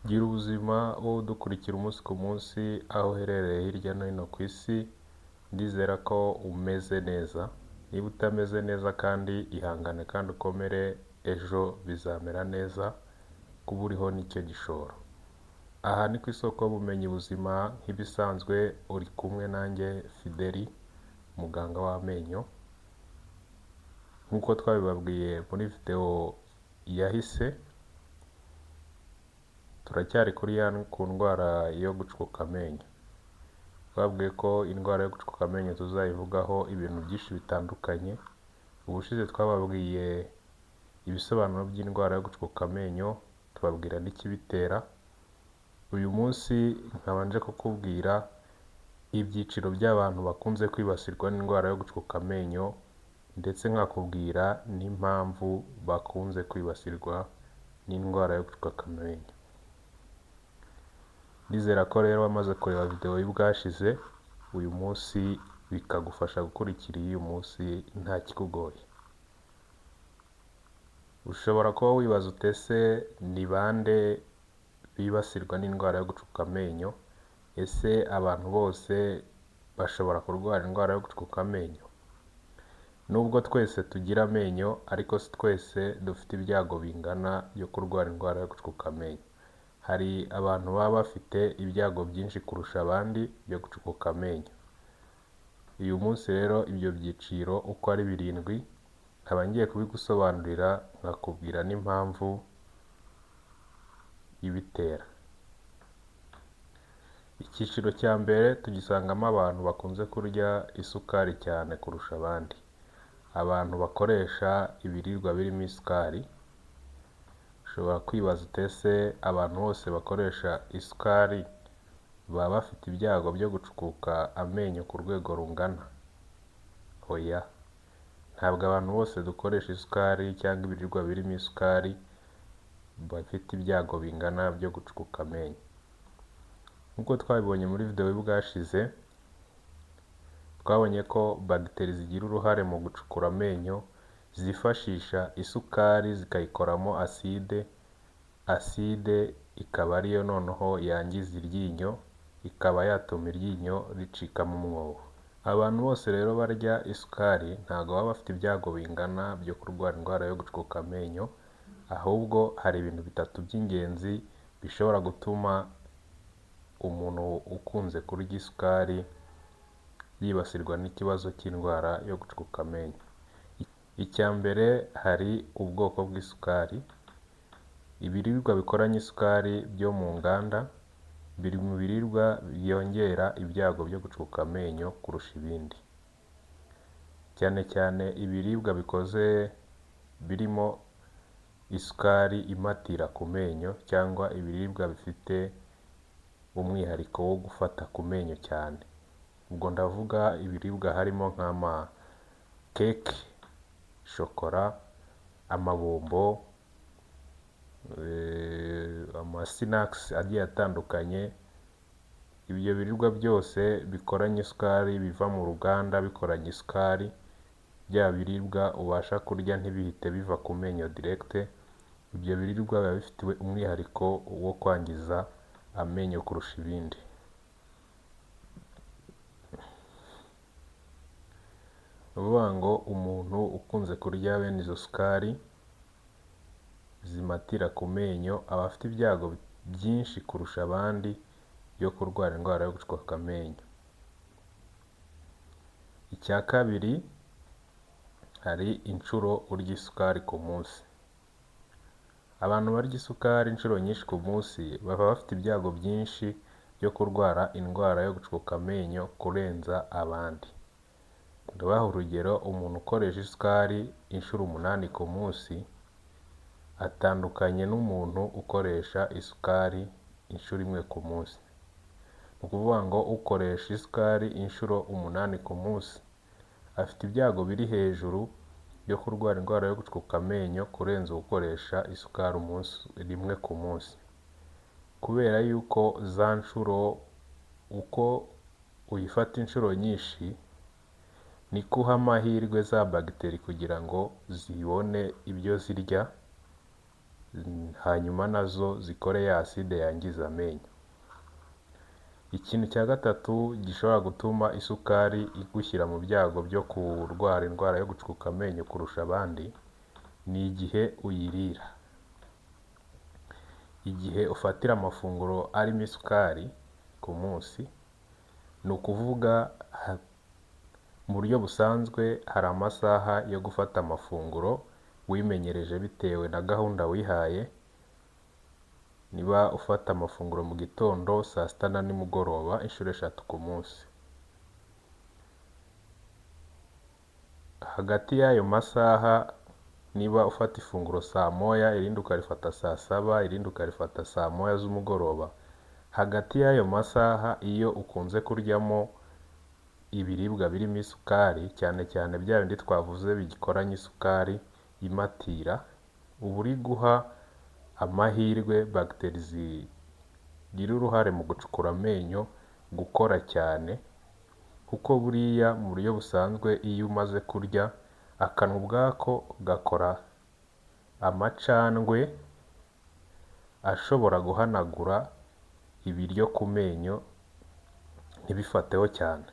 Gira ubuzima wowe udukurikira umunsi ku munsi aho uherereye hirya no hino ku isi, ndizera ko umeze neza. Niba utameze neza kandi ihangane kandi ukomere, ejo bizamera neza, kuba uriho nicyo gishoro. Aha ni ku isoko y'ubumenyi buzima nk'ibisanzwe, uri kumwe nanjye Fideli, muganga w'amenyo. Nk'uko twabibabwiye muri video yahise, turacyari ku ndwara yo gucukuka amenyo. Twabwiye ko indwara yo gucukuka amenyo tuzayivugaho ibintu byinshi bitandukanye. Ubushize twababwiye ibisobanuro by'indwara yo gucukuka amenyo, tubabwira n'ikibitera. Uyu munsi nkabanje kukubwira ibyiciro by'abantu bakunze kwibasirwa n'indwara yo gucukuka amenyo, ndetse nkakubwira n'impamvu bakunze kwibasirwa n'indwara yo gucukuka amenyo. Ndizera ko rero wamaze kureba video y'ubwashize, uyu munsi bikagufasha gukurikira uyu munsi nta kikugoye. Ushobora kuba wibaza utese ni bande bibasirwa n'indwara yo gucukuka amenyo? Ese abantu bose bashobora kurwara indwara yo gucukuka amenyo? Nubwo twese tugira amenyo, ariko si twese dufite ibyago bingana byo kurwara indwara yo gucukuka amenyo. Hari abantu baba bafite ibyago byinshi kurusha abandi byo gucukuka amenyo. Uyu munsi rero ibyo byiciro uko ari 7 nkaba ngiye kubigusobanurira, nkakubwira n'impamvu ibitera. Icyiciro cya mbere tugisangamo abantu bakunze kurya isukari cyane kurusha abandi. Abantu bakoresha ibiribwa birimo isukari. Ushobora kwibaza utese abantu bose bakoresha isukari baba bafite ibyago byo gucukuka amenyo ku rwego rungana? Oya, ntabwo abantu bose dukoresha isukari cyangwa ibiribwa birimo isukari bafite ibyago bingana byo gucukuka amenyo. Nk'uko twabibonye muri video y'ubwashize, twabonye ko bagiteri zigira uruhare mu gucukura amenyo, zifashisha isukari zikayikoramo aside ikaba ariyo noneho yangiza iryinyo, ikaba yatuma iryinyo ricikamo umwobo. Abantu bose rero barya isukari ntabwo baba bafite ibyago bingana byo kurwara indwara yo gucukuka amenyo, ahubwo hari ibintu 3 by'ingenzi bishobora gutuma umuntu ukunze kurya isukari yibasirwa n'ikibazo cy'indwara yo gucukuka amenyo. Icya mbere, hari ubwoko bw'isukari. Ibiribwa bikoranye isukari byo mu nganda biri mu biribwa byongera ibyago byo gucukuka amenyo kurusha ibindi. Cyane cyane ibiribwa bikoze birimo isukari imatira ku menyo, cyangwa ibiribwa bifite umwihariko wo gufata ku menyo cyane. Ubwo ndavuga ibiribwa harimo nk'ama keke, shokora, amabombo, snacks agiye atandukanye. Ibyo biribwa byose bikoranye isukari, biva mu ruganda bikoranye isukari, bya biribwa ubasha kurya ntibihite biva ku menyo direct. Ibyo biribwa biba bifite umwihariko wo kwangiza amenyo kurusha ibindi. Uvuga ngo umuntu ukunze kurya bene izo sukari zimatira ku menyo aba afite ibyago byinshi kurusha abandi byo kurwara indwara yo gucukuka amenyo. Icya kabiri, hari inshuro urya isukari ku munsi. Abantu barya isukari inshuro nyinshi ku munsi baba bafite ibyago byinshi byo kurwara indwara yo gucukuka amenyo kurenza abandi. Ndabaha urugero, umuntu ukoresha isukari inshuro 8 ku munsi atandukanye n'umuntu ukoresha isukari inshuro 1 ku munsi. Ni ukuvuga ngo ukoresha isukari inshuro 8 ku munsi afite ibyago biri hejuru byo kurwara indwara yo gucukuka amenyo kurenza ukoresha isukari 1 ku munsi. Kubera yuko za nshuro, uko uyifata inshuro nyinshi, niko uha amahirwe za bagiteri kugira ngo zibone ibyo zirya, hanyuma nazo zikore ya aside yangiza amenyo. Ikintu cya gatatu gishobora gutuma isukari igushyira mu byago byo kurwara indwara yo gucukuka amenyo kurusha abandi ni igihe uyirira. Igihe ufatira amafunguro arimo isukari ku munsi, ni ukuvuga mu buryo busanzwe hari amasaha yo gufata amafunguro wimenyereje bitewe na gahunda wihaye. Niba ufata amafunguro mu gitondo, saa sita na nimugoroba inshuro 3 ku munsi. Hagati y'ayo masaha, niba ufata ifunguro saa moya, irindi ukarifata saa 7, irindi ukarifata saa moya z'umugoroba, hagati y'ayo masaha iyo ukunze kuryamo ibiribwa birimo isukari, cyane cyane bya bindi twavuze bigikoranye isukari imatira, uba uri guha amahirwe bagiteri zigira uruhare mu gucukura amenyo gukora cyane, kuko buriya mu buryo busanzwe iyo umaze kurya, akanwa ubwako gakora amacandwe ashobora guhanagura ibiryo ku menyo ntibifateho cyane.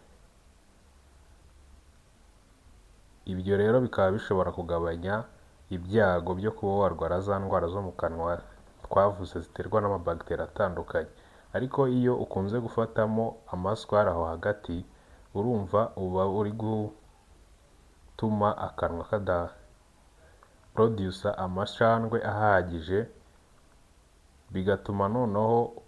Ibyo rero bikaba bishobora kugabanya ibyago byo kuba warwara za ndwara zo mu kanwa twavuze ziterwa n'amabagiteri atandukanye. Ariko iyo ukunze gufatamo amasukari aho hagati, urumva uba uri gutuma akanwa kadaprodusa amacandwe ahagije, bigatuma noneho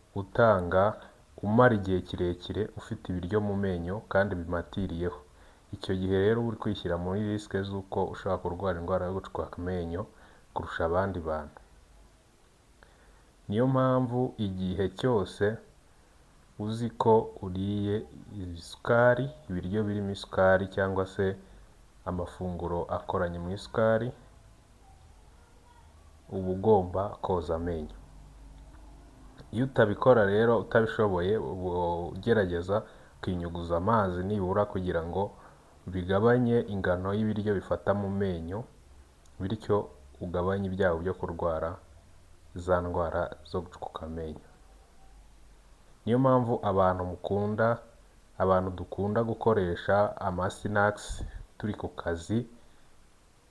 umara igihe kirekire ufite ibiryo mu menyo kandi bimatiriyeho. Icyo gihe rero uri kwishyira muri risike z'uko ushobora kurwara indwara yo gucukuka amenyo kurusha abandi bantu. Niyo mpamvu igihe cyose uzi ko uriye isukari, ibiryo birimo isukari cyangwa se amafunguro akoranye mu isukari, uba ugomba koza amenyo. Iyo utabikora rero, utabishoboye, ugerageza ukinyuguza amazi nibura kugira ngo bigabanye ingano y'ibiryo bifata mu menyo, bityo ugabanye ibyago byo kurwara za ndwara zo gucukuka amenyo. Niyo mpamvu abantu dukunda gukoresha amasinakisi turi ku kazi,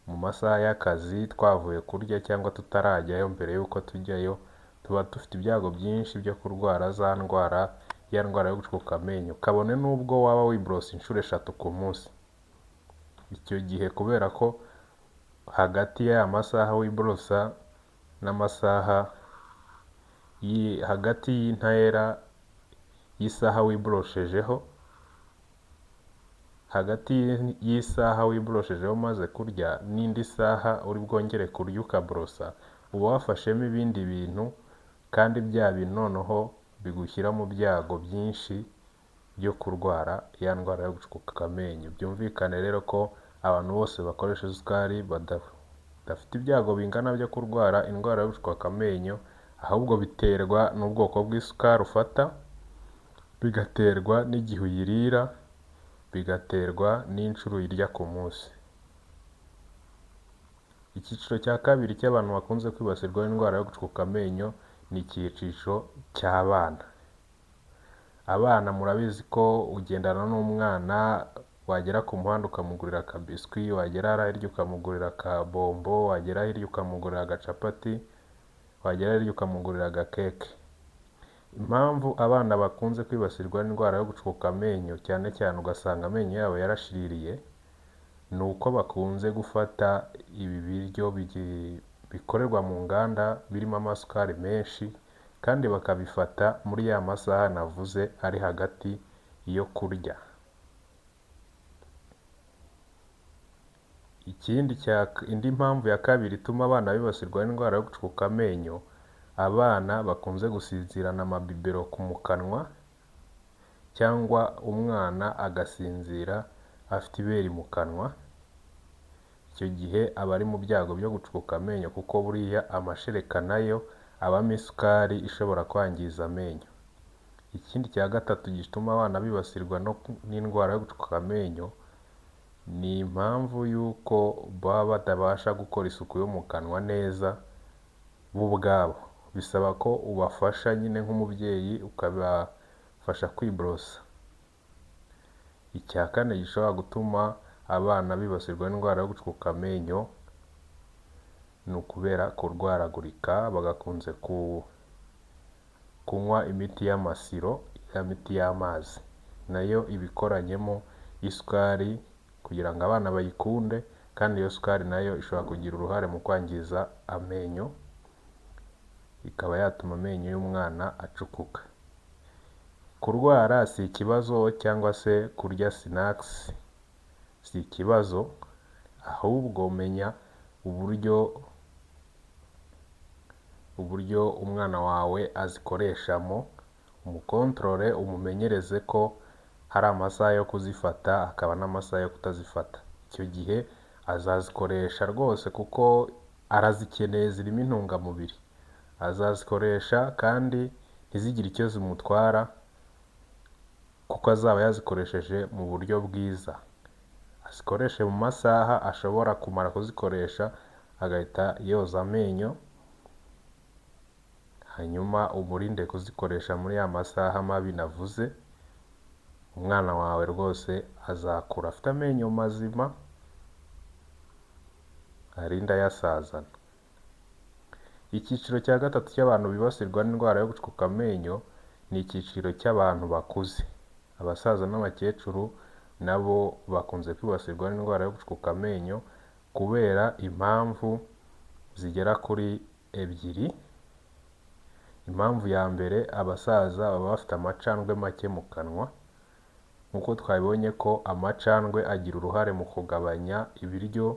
mu masaha y'akazi twavuye kurya cyangwa tutarajyayo, mbere y'uko tujyayo, tuba dufite ibyago byinshi byo kurwara ya ndwara yo gucukuka amenyo, kabone n'ubwo waba wiborosa inshuro 3 ku munsi. Icyo gihe kubera ko hagati y'aya masaha wiborosa n'amasaha hagati y'intera y'isaha wiboroshejeho, hagati y'isaha wiboroshejeho maze kurya n'indi saha uri bwongere kurya ukaborosa, uba wafashemo ibindi bintu, kandi bya bintu noneho bigushyira mu byago byinshi byo kurwara ya ndwara yo gucukuka amenyo. Byumvikane rero ko abantu bose bakoresha isukari badafite ibyago bingana byo kurwara indwara yo gucukuka amenyo, ahubwo biterwa n'ubwoko bw'isukari ufata, bigaterwa n'igihe uyirira, bigaterwa n'inshuro uyirya ku munsi. Icyiciro cya kabiri cy'abantu bakunze kwibasirwa n'indwara yo gucukuka amenyo ni icyiciro cy'abana. Abana murabizi ko ugendana n'umwana, wagera ku muhanda ukamugurira akabiswi, wagera hirya ukamugurira akabombo, wagera hirya ukamugurira agacapati, wagera hirya ukamugurira agakeke. Impamvu abana bakunze kwibasirwa n'indwara yo gucukuka amenyo, cyane cyane ugasanga amenyo yabo yarashiririye, ni uko bakunze gufata ibi biryo bikorerwa mu nganda birimo amasukari menshi, kandi bakabifata muri ya masaha navuze ari hagati yo kurya. Indi mpamvu ya kabiri ituma abana bibasirwa n'indwara yo gucukuka amenyo, abana bakunze gusinzirana amabibero mu kanwa, cyangwa umwana agasinzira afite ibere mu kanwa. Icyo gihe aba ari mu byago byo gucukuka amenyo, kuko buriya amashereka nayo abamo isukari ishobora kwangiza amenyo. Ikindi cya gatatu gituma abana bibasirwa n'indwara yo gucukuka amenyo, ni impamvu y'uko baba batabasha gukora isuku yo mu kanwa neza, bo ubwabo, bisaba ko ubafasha nyine nk'umubyeyi ukabafasha kwiborosa. Icya kane gishobora gutuma abana bibasirwa n'indwara yo gucukuka amenyo ni ukubera kurwaragurika, bagakunze kunywa imiti y'amasiro, ya miti y'amazi, nayo iba ikoranyemo isukari kugira ngo abana bayikunde, kandi iyo sukari nayo ishobora kugira uruhare mu kwangiza amenyo, ikaba yatuma amenyo y'umwana acukuka. Kurwara si ikibazo, cyangwa se kurya sinakisi si ikibazo, ahubwo menya uburyo umwana wawe azikoreshamo, umukontorore, umumenyereze ko hari amasaha yo kuzifata hakaba n'amasaha yo kutazifata. Icyo gihe azazikoresha rwose kuko arazikeneye, zirimo intungamubiri. Azazikoresha kandi ntizigire icyo zimutwara kuko azaba yazikoresheje mu buryo bwiza. Azikoreshe mu masaha ashobora kumara kuzikoresha, agahita yoza amenyo, hanyuma umurinde kuzikoresha muri ya masaha mabi navuze. Umwana wawe rwose azakura afite amenyo mazima, arinda yasazana. Icyiciro cya gatatu cy'abantu bibasirwa n'indwara yo gucukuka amenyo ni icyiciro cy'abantu bakuze. Abasaza n'abakecuru nabo bakunze kwibasirwa n'indwara yo gucukuka amenyo kubera impamvu zigera kuri ebyiri. Impamvu ya mbere, abasaza baba bafite amacandwe make mu kanwa. Nk'uko twabibonye ko amacandwe agira uruhare mu kugabanya ibiryo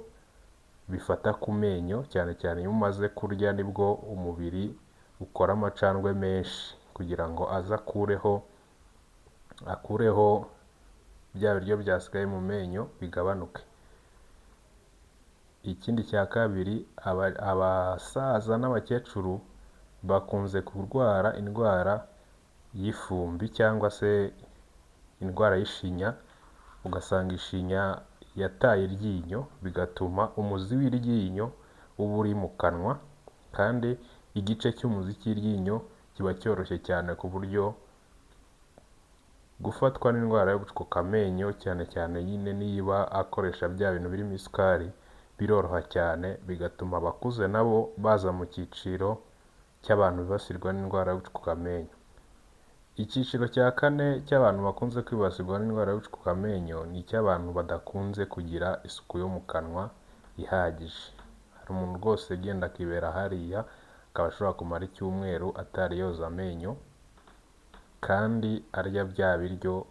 bifata ku menyo, cyane cyane iyo umaze kurya nibwo umubiri ukora amacandwe menshi kugira ngo aze akureho bya biryo byasigaye mu menyo bigabanuke. Ikindi cya kabiri, abasaza n'abakecuru bakunze kurwara indwara y'ifumbi cyangwa se indwara y'ishinya, ugasanga ishinya yataye iryinyo, bigatuma umuzi w'iryinyo uba uri mu kanwa, kandi igice cy'umuzi cy'iryinyo kiba cyoroshye cyane ku buryo gufatwa n'indwara yo gucukuka amenyo, cyane cyane nyine niba akoresha bya bintu birimo isukari, biroroha cyane, bigatuma abakuze nabo baza mu cyiciro cy'abantu bibasirwa n'indwara yo gucukuka amenyo. Icyiciro cya kane cy'abantu bakunze kwibasirwa n'indwara yo gucukuka amenyo ni icy'abantu badakunze kugira isuku yo mu kanwa ihagije. Hari umuntu rwose ugenda akibera hariya, akaba ashobora kumara icyumweru atari yoza amenyo, kandi arya bya biryo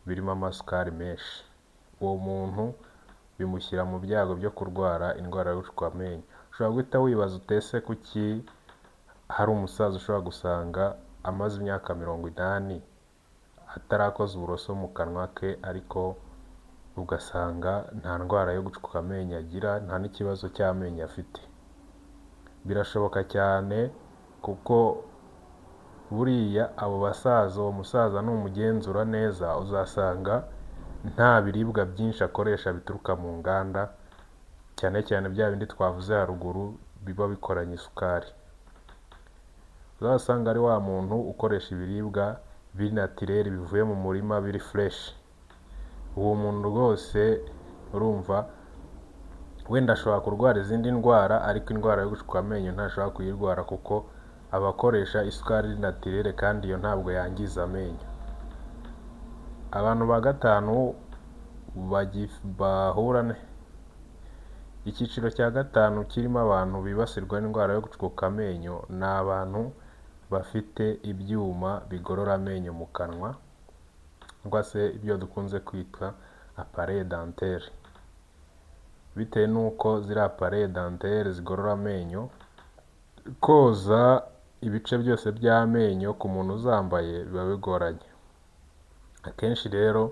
birimo amasukari menshi. Uwo muntu bimushyira mu byago byo kurwara indwara yo gucukuka amenyo. Ushobora guhita wibaza utese kuki hari umusaza ushobora gusanga amaze imyaka 80 atarakoza uburoso mu kanwa ke, ariko ugasanga nta ndwara yo gucukuka amenyo agira, nta n'ikibazo cy'amenyo afite. Birashoboka cyane kuko buriya abo basaza, uwo musaza numugenzura neza uzasanga nta biribwa byinshi akoresha bituruka mu nganda, cyane cyane bya bindi twavuze haruguru biba bikoranye isukari. Uzasanga ari wa muntu ukoresha ibiribwa biri natirere, bivuye mu murima, biri fresh. Uwo muntu rwose urumva wenda ashobora kurwara izindi ndwara, ariko indwara yo gucukuka amenyo ntashobora kuyirwara kuko abakoresha isukari natirere, kandi iyo ntabwo yangiza amenyo. Abantu ba gatanu bahura icyiciro cya gatanu kirimo abantu bibasirwa n'indwara yo gucukuka amenyo ni abantu bafite ibyuma bigorora amenyo mu kanwa, cyangwa se ibyo dukunze kwita appareil dentaire. Bitewe n'uko ziriya appareil dentaire zigorora amenyo, koza ibice byose by'amenyo ku muntu uzambaye biba bigoranye. Akenshi rero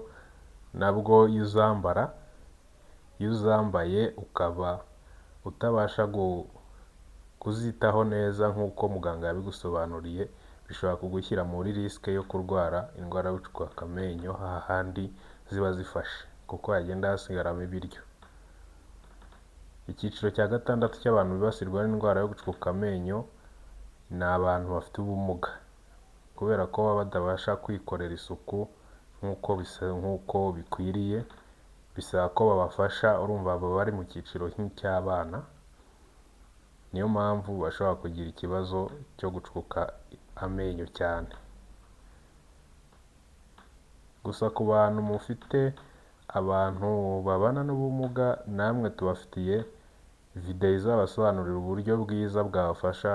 nabwo iyo uzambaye ukaba utabasha kuzitaho neza nk'uko muganga yabigusobanuriye, bishobora kugushyira muri risike yo kurwara indwara yo gucukuka amenyo hahandi ziba zifashe, kuko hagenda hasigaramo ibiryo. Icyiciro cya gatandatu cy'abantu bibasirwa n'indwara yo gucukuka amenyo ni abantu bafite ubumuga, kubera ko baba batabasha kwikorera isuku nk'uko bikwiriye, bisaba ko babafasha. Urumva baba bari mu cyiciro nk'icy'abana, niyo mpamvu bashobora kugira ikibazo cyo gucukuka amenyo cyane. Gusa ku bantu mufite abantu babana n'ubumuga, namwe tubafitiye videwo izabasobanurira uburyo bwiza bwabafasha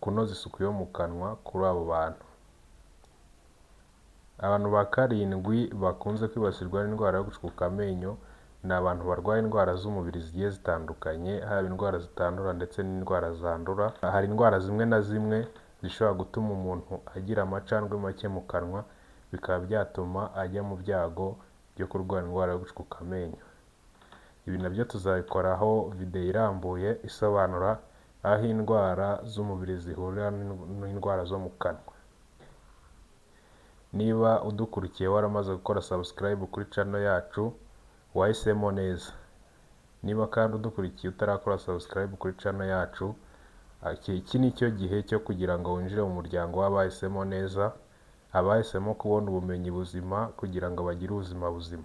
kunoza isuku yo mu kanwa kuri abo bantu. Abantu ba karindwi bakunze kwibasirwa n'indwara yo gucukuka amenyo ni abantu barwaye indwara z'umubiri zigiye zitandukanye, haba indwara zitandura ndetse n'indwara zandura. Hari indwara zimwe na zimwe zishobora gutuma umuntu agira amacandwe make mu kanwa, bikaba byatuma ajya mu byago byo kurwara indwara yo gucukuka amenyo. Ibi nabyo tuzabikoraho videwo irambuye isobanura aho indwara z'umubiri zihurira n'indwara zo mu kanwa. Niba udukurikiye waramaze gukora subscribe kuri channel yacu, wahisemo neza. Niba kandi udukurikiye utarakora subscribe kuri channel yacu, iki ni cyo gihe cyo kugira ngo winjire mu muryango w'abahisemo neza, abahisemo kubona ubumenyi buzima kugira ngo bagire ubuzima buzima.